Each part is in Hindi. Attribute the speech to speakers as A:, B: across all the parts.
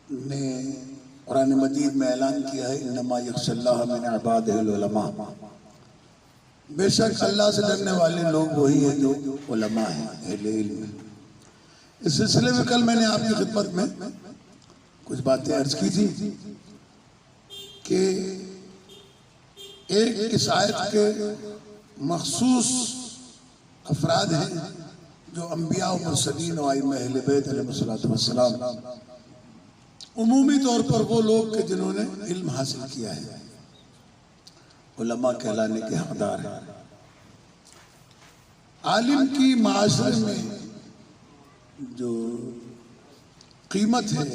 A: ने कुरान मजीद में ऐलान किया है इन्नमा यख्शल्लाह मिन इबादिहिल उलमा, बेशक अल्लाह से डरने वाले लोग वही हैं जो उलमा हैं, अहले इल्म। इस सिलसिले में कल मैंने आपकी खिदमत में कुछ बातें अर्ज की थी कि एक इस आयत के मखसूस अफराद हैं जो अंबिया और मुरसलीन और आइम्मा अहले बैत अलैहिमुस्सलातु वस्सलाम, उमूमी तौर पर वो लोग के जिन्होंने इल्म हासिल किया है, उलमा कहलाने के हकदार हैं। आलिम की माशरे में जो कीमत है,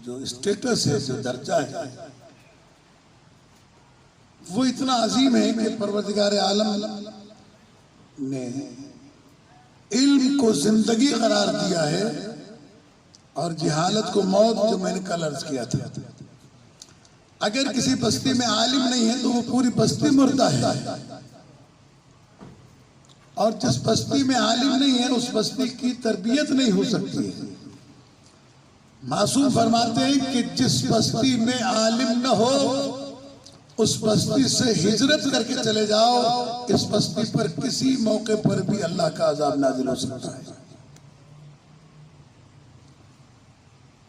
A: जो स्टेटस है, जो दर्जा है, वो इतना अजीम है कि परवरदिगार आलम ने इल्म को जिंदगी करार दिया है और जहालत को मौत, जो मैंने कल अर्ज किया था। अगर किसी बस्ती में आलिम नहीं है तो वो पूरी बस्ती मुर्दा है, और जिस बस्ती में आलिम नहीं है उस बस्ती की तरबियत नहीं हो सकती है। मासूम फरमाते हैं कि जिस बस्ती में आलिम न हो उस बस्ती से हिजरत करके चले जाओ, इस बस्ती पर किसी मौके पर भी अल्लाह का अजाब नाजिल हो सकता है।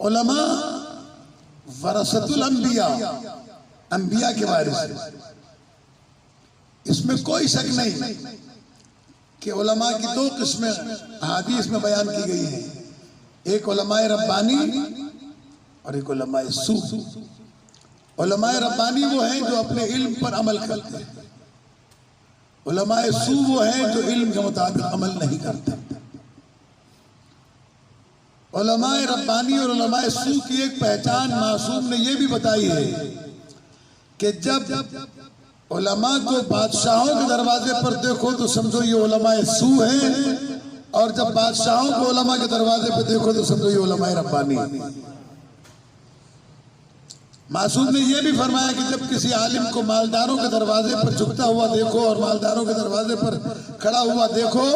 A: उलमा वरसतुल अंबिया, अंबिया के वारिस हैं। इसमें कोई शक नहीं कि उलमा की दो किस्में हदीस में बयान की गई हैं, एक उलमाए रब्बानी और एक उलमाए सू। उलमाए रब्बानी वो हैं जो अपने इल्म पर अमल करते हैं, उलमाए सू वो हैं जो इल्म के मुताबिक अमल नहीं करते। उलमाए रब्बानी और उलमाए सू की एक पहचान मासूम ने यह भी बताई है कि जब उलमा को बादशाहों के दरवाजे पर देखो तो समझो ये उलमाए सू हैं, और जब बादशाहों को उलमा के दरवाजे पर देखो तो समझो ये उलमाए रब्बानी। मासूम ने यह भी फरमाया कि जब किसी आलिम को मालदारों के दरवाजे पर झुकता हुआ देखो और मालदारों के दरवाजे पर खड़ा हुआ देखो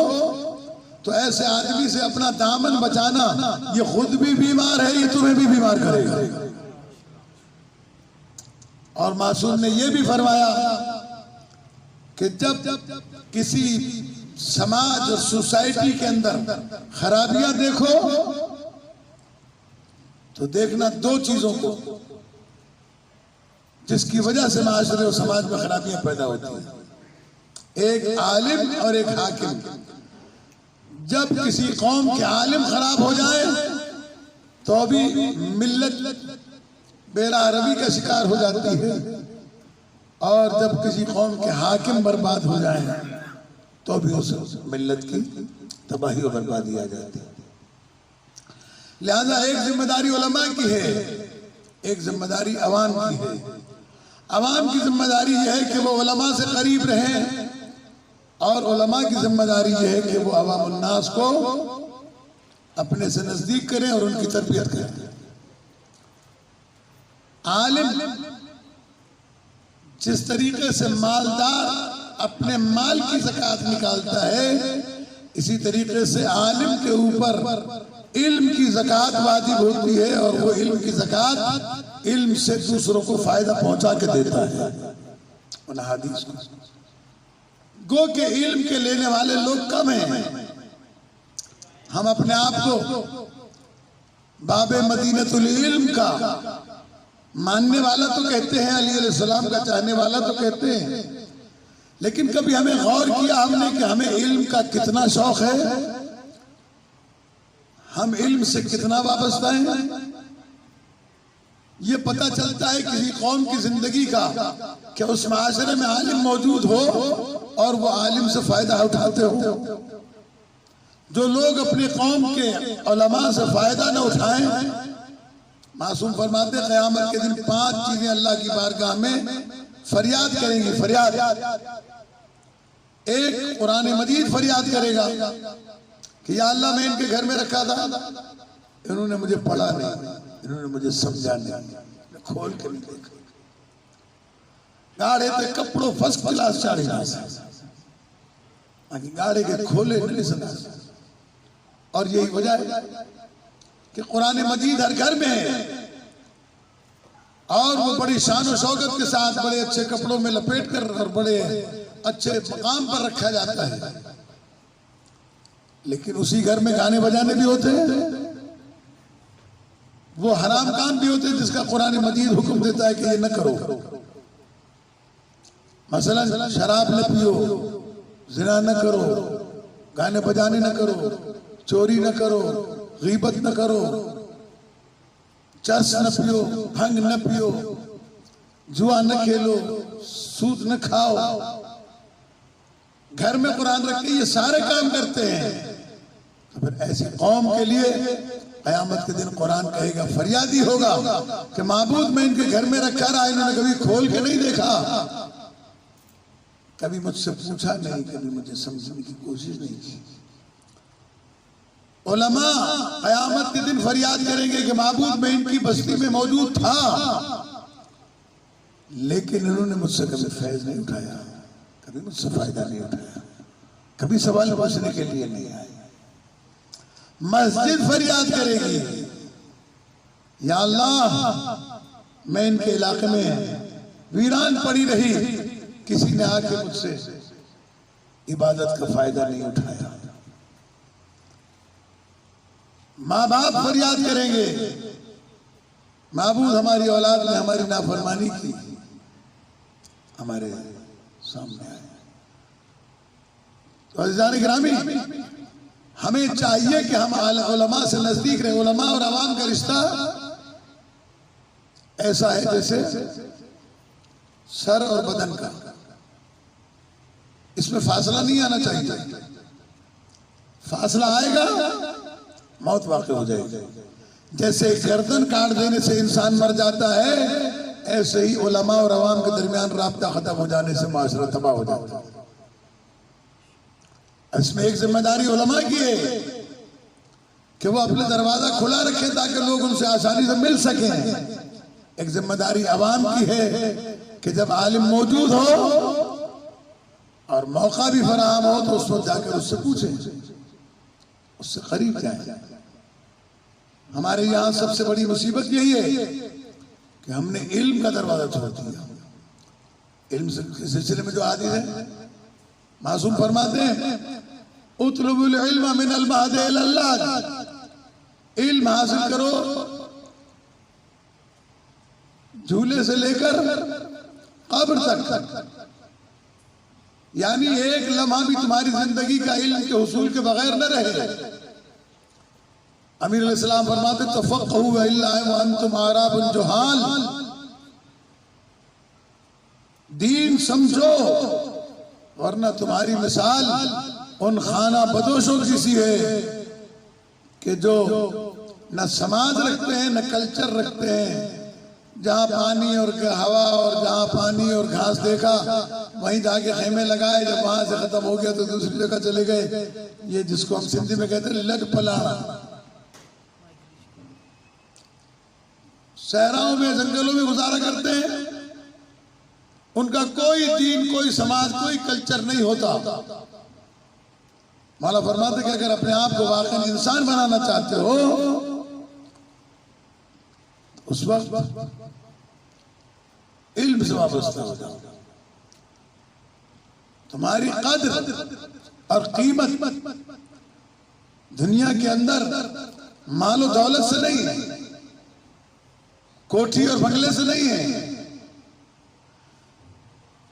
A: तो ऐसे आदमी से अपना दामन बचाना, ये खुद भी बीमार है, ये तुम्हें भी बीमार करेगा। और मासूम ने यह भी फरमाया कि जब किसी समाज और सोसाइटी के अंदर खराबियां देखो तो देखना दो चीजों को जिसकी वजह से माशरे और समाज में खराबियां पैदा होती हैं, एक आलिम और एक हाकिम। जब किसी कौम के आलिम खराब हो जाए तो भी मिल्लत बेरारवी का शिकार हो जाती है, और जब किसी कौम के हाकिम बर्बाद हो जाए तो भी उस मिल्लत की तबाही और बर्बादी आ जाती है। लिहाजा एक जिम्मेदारी उलमा की है, एक जिम्मेदारी अवाम की है। अवाम की जिम्मेदारी यह है कि वो उलमा से करीब रहें, और उलमा की जिम्मेदारी यह है कि वो अवाम उन्नास को अपने से नजदीक करें और उनकी तरबियत करें। आलिम जिस तरीके से मालदार अपने माल की ज़कात निकालता है, इसी तरीके से आलिम के ऊपर इल्म की ज़कात वाजिब होती है, और वो इल्म की ज़कात इल्म से दूसरों को फायदा पहुंचा के देता है। उन हदीस को गो के इल्म के लेने वाले लोग कम हैं। हम अपने आप को बाबे मदीनतुल इल्म का मानने वाला तो कहते हैं, अली अलैहिस्सलाम का चाहने वाला तो कहते हैं, लेकिन कभी हमें गौर किया हमने कि हमें इल्म का कितना शौक है, हम इल्म से कितना वाबस्ता हैं। ये पता चलता है किसी कौम की जिंदगी का कि उस माशरे में आलिम मौजूद हो और वो आलिम से फायदा उठाते हो। जो लोग अपनी कौम के उलमा से फायदा न उठाएं, मासूम फरमाते क़यामत के दिन 5 चीजें अल्लाह की बारगाह में फरियाद करेंगी। फरियाद एक, कुरान मजीद फरियाद करेगा कि या अल्लाह मैं इनके घर में रखा था, इन्होंने मुझे पढ़ा नहीं, इन्होंने मुझे समझा नहीं, खोल के नहीं देखा, गाड़े पे कपड़ों फर्स्ट क्लास चाड़ी गाड़े के खोले नहीं समझा। और यही वजह है कि कुरान मजीद हर घर में है, और वो बड़ी शान और शौकत के साथ बड़े अच्छे कपड़ों में लपेट कर और बड़े अच्छे मकाम पर रखा जाता है। लेकिन उसी घर में गाने बजाने भी होते हैं, वो हराम काम भी होते हैं जिसका कुरान मजीद हुक्म देता है कि ये न करो। मसलन शराब न पियो, जिना न करो, गाने बजाने न करो, चोरी न करो, गीबत न करो, चर्स न पियो, भंग न पियो, जुआ न खेलो, सूद न खाओ। घर में कुरान रख के ये सारे काम करते हैं। तो फिर ऐसी कौम के लिए क़यामत के दिन कुरान कहेगा, फरियादी होगा कि माबूद मैं इनके घर में रखा रहा, इन्होंने कभी खोल के नहीं देखा, कभी मुझसे पूछा नहीं, कभी मुझे समझने की कोशिश नहीं की। उलमा क़यामत के दिन फरियाद करेंगे कि माबूद मैं इनकी बस्ती में मौजूद था, लेकिन इन्होंने मुझसे कभी फैज नहीं उठाया, कभी मुझसे फायदा नहीं उठाया, कभी सवाल पूछने के लिए नहीं आए। मस्जिद फरियाद करेगी, या अल्लाह मैं इनके इलाके में वीरान पड़ी रही, किसी ने आके मुझसे इबादत का फायदा नहीं उठाया। माँ बाप फरियाद करेंगे, माबूद हमारी औलाद ने हमारी नाफरमानी की, हमारे सामने आए। तो अज़ीज़ान गिरामी, हमें चाहिए कि हम उलमा से नजदीक रहे। उलमा और अवाम का रिश्ता ऐसा है जैसे सर और बदन का, इसमें फासला नहीं आना चाहिए। फासला आएगा मौत वाक़ई हो जाएगी। जैसे गर्दन काट देने से इंसान मर जाता है, ऐसे ही उलमा और अवाम के दरमियान राब्ता खत्म हो जाने से माशरा तबाह हो जाता है। इसमें एक जिम्मेदारी उलमा की है कि वो अपने दरवाजा खुला रखे ताकि लोग उनसे आसानी से मिल सकें। एक जिम्मेदारी अवाम की है कि जब आलिम मौजूद हो और मौका भी फराहम हो तो उस वक्त जाकर उससे पूछें, उससे करीब जाए। हमारे यहाँ सबसे बड़ी मुसीबत यही है कि हमने इल्म का दरवाजा छोड़ दिया। इल्म के सिलसिले में जो आदिल है, मासूम फरमाते हैं, उतलुबुल इल्म मिनल महद इलल लाद, इल्म हासिल करो झूले से लेकर कब्र तक। यानी एक लम्हा भी तुम्हारी जिंदगी का इल्म के हुसूल के बगैर न रहे। अमीर अलैहिस्सलाम फरमाते, तफक्कहू व इल्ला व अंतुम आराबुन जुहाल, दीन समझो वरना तुम्हारी मिसाल उन खाना बदोशों की सी है कि जो न समाज रखते हैं न कल्चर रखते हैं। जहाँ पानी और हवा और जहाँ पानी और घास देखा वहीं जाके खेमे लगाए, जब वहां से खत्म हो गया तो दूसरी जगह चले गए। ये जिसको हम सिंधी में कहते हैं लट पलाना। सहराओं में जंगलों में गुजारा करते हैं, उनका कोई दीन, कोई समाज, कोई कल्चर नहीं होता। मौला फरमाते कि अगर अपने आप को वाकई इंसान बनाना चाहते हो उस वक्त इल्म से वाबस्ता हो जाओ। तुम्हारी कद्र और कीमत दुनिया के अंदर मालो दौलत से नहीं है, कोठी और बंगले से नहीं है।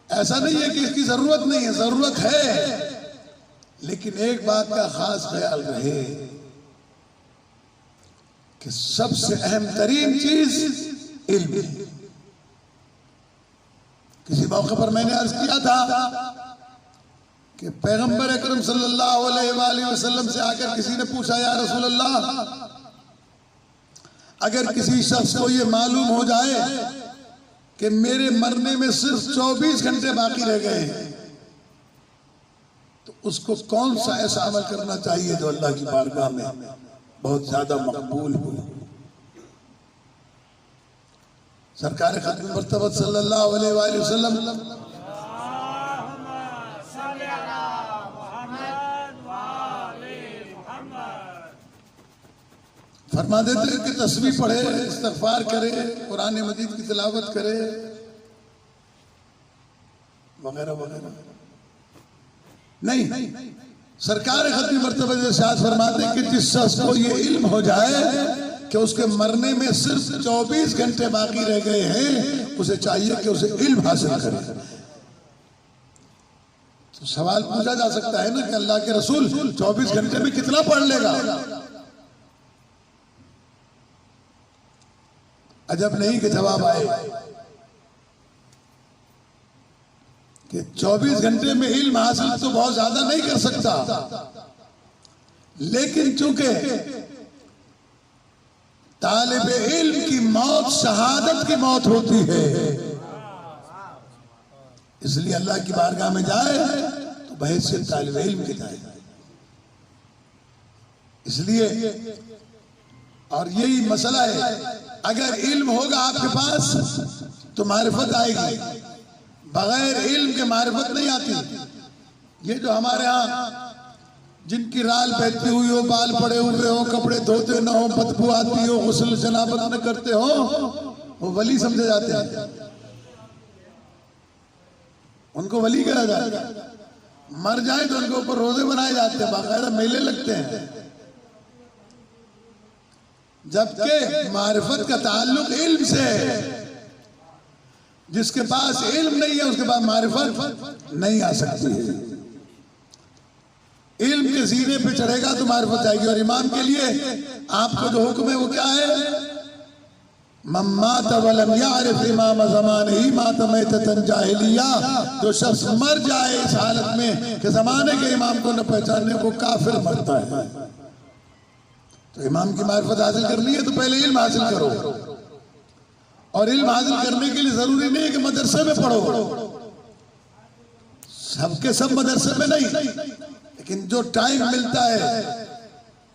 A: ऐसा नहीं है कि इसकी जरूरत नहीं है, जरूरत है, लेकिन एक बात का खास ख्याल रहे कि सबसे अहम तरीन चीज इल्म है। किसी मौके पर मैंने अर्ज किया था कि पैगंबर अकरम सल्लल्लाहु अलैहि वसल्लम से आकर किसी ने पूछा, या रसूल अल्लाह, अगर किसी शख्स को ये मालूम हो जाए कि मेरे मरने में सिर्फ 24 घंटे बाकी रह गए हैं, तो उसको कौन सा ऐसा अमल करना चाहिए जो अल्लाह की बारगाह में बहुत ज्यादा मकबूल हो। सरकार खत्म मर्तबत सल्लल्लाहु अलैहि वसल्लम फरमा देते हैं कि तस्बीह पढ़े, इस्तिग़फ़ार करे, कुरान मजीद की तिलावत करे वगैरह वगैरह। नहीं, सरकार खत्मी मर्तबा इरशाद फरमाते हैं कि जिस शख्स को ये इल्म हो जाए कि उसके मरने में सिर्फ 24 घंटे बाकी रह गए हैं, उसे चाहिए कि उसे इल्म हासिल करे। तो सवाल पूछा जा सकता है ना कि अल्लाह के रसूल 24 घंटे में कितना पढ़ लेगा? अजब नहीं कि जवाब आए कि 24 घंटे में इल्म हासिल तो बहुत ज्यादा नहीं कर सकता, लेकिन चूंकि तालिब इल्म की मौत शहादत की मौत होती है, इसलिए अल्लाह की बारगाह में जाए तो बहैसियत तालिब इल्म के जाए। इसलिए और यही मसला है, अगर इल्म होगा आपके पास तो मारिफत आएगी, बगैर इल्म के मारिफत नहीं आती। ये जो हमारे यहाँ जिनकी राल बहती हुई हो, बाल पड़े हुए हो, कपड़े धोते न हो, बदबू आती हो, गुस्ल जनाबत न करते हो, वो वली समझे जाते हैं, उनको वली कहा जाता है। मर जाए तो उनके ऊपर रोजे बनाए जाते हैं, बाकायदा मेले लगते हैं। जबकि मारिफत का ताल्लुक इल्म से है। जिसके पास इल्म नहीं है उसके पास मारिफत नहीं आ सकती है। इल्म के सीने पे चढ़ेगा तो मारिफत आएगी। और इमाम के लिए आपको जो हुक्म है वो क्या है? मम्मात वलम यारिफ इमाम ज़मानिही मात मैततन जाहिलिया। जो शख्स मर जाए इस हालत में कि जमाने के इमाम को न पहचानने, को काफिर मरता है। तो इमाम की मारिफत हासिल करनी है तो पहले इल्म हासिल करो। और इल्म हासिल करने के लिए जरूरी नहीं है कि मदरसे में पढ़ो, सबके सब मदरसे में नहीं, लेकिन जो टाइम मिलता है,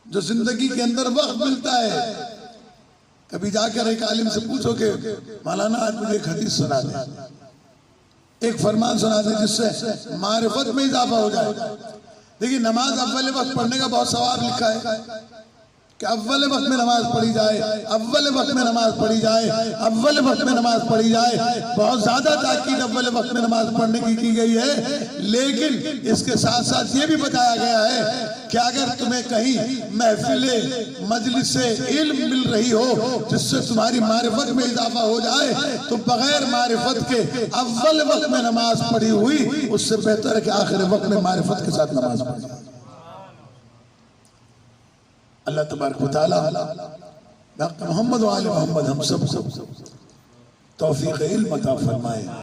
A: जो जिंदगी के अंदर वक्त मिलता है, कभी जाकर एक आलिम से पूछो कि मौलाना आज मुझे एक हदीस सुना दे, एक फरमान सुना दे जिससे मारिफत में इजाफा हो जाए। देखिए, नमाज अव्वल वक्त पढ़ने का बहुत सवाब लिखा है कि अव्वल वक्त में नमाज पढ़ी जाए, अव्वल वक्त में नमाज पढ़ी जाए, अव्वल वक्त में नमाज पढ़ी जाए। बहुत ज्यादा ताकीद अव्वल वक्त में नमाज पढ़ने की गई है। लेकिन इसके साथ साथ ये भी बताया गया है कि अगर तुम्हें कहीं महफिले मजलिस से इल्म मिल रही हो जिससे तुम्हारी मारिफत में इजाफा हो जाए, तो बगैर मारिफत के अव्वल वक्त में नमाज पढ़ी हुई उससे बेहतर है कि आखिर वक्त में मारिफत के साथ नमाज पढ़ी। अल्लाह तबारक व तआला मोहम्मद व आले मोहम्मद हम सब तौफीक इल्म अता फरमाए।